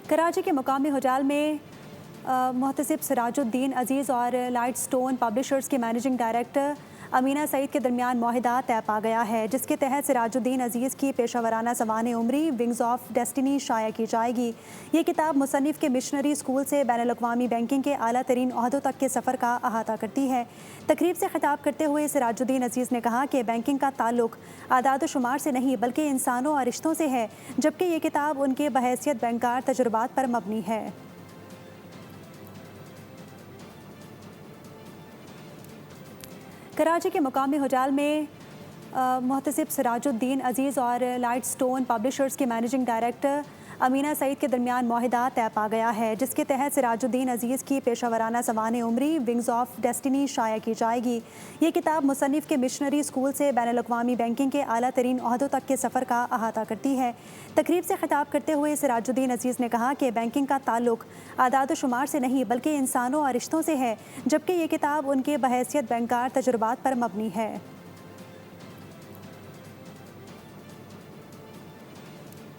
कराची के मुकामी होटल में मोहतसिब सिराजुद्दीन अजीज़ और लाइट स्टोन पब्लिशर्स के मैनेजिंग डायरेक्टर अमीना सईद के दरमियान माहिदा तय पा गया है, जिसके तहत सिराजुद्दीन अजीज़ की पेशावराना सवाने उम्री विंग्स ऑफ डेस्टिनी शाया की जाएगी। ये किताब मुसन्निफ़ के मिशनरी स्कूल से बैनुल-अक़वामी बैंकिंग के आला तरीन ओहदों तक के सफ़र का अहाता करती है। तकरीब से खिताब करते हुए सिराजुद्दीन अजीज़ ने कहा कि बैंकिंग का ताल्लुक आदाद शुमार से नहीं बल्कि इंसानों और रिश्तों से है, जबकि ये किताब उनके बहैसियत बैंकार तजुर्बात पर मबनी है। कराची के मुकामी होटल में मोहतसिब सिराजुद्दीन अजीज़ और लाइट स्टोन पब्लिशर्स के मैनेजिंग डायरेक्टर अमीना सईद के दरमियान माहिदा तय पा गया है, जिसके तहत सिराजुद्दीन अजीज़ की पेशावराना सवाने उम्री विंग्स ऑफ डेस्टिनी शाया की जाएगी। ये किताब मुसन्निफ़ के मिशनरी स्कूल से बैनुल-अक़वामी बैंकिंग के आला तरीन ओहदों तक के सफ़र का अहाता करती है। तकरीब से खिताब करते हुए सिराजुद्दीन अजीज़ ने कहा कि बैंकिंग का ताल्लुक आदाद शुमार से नहीं बल्कि इंसानों और रिश्तों से है, जबकि ये किताब उनके बहैसियत बैंकार तजुर्बात पर मबनी है।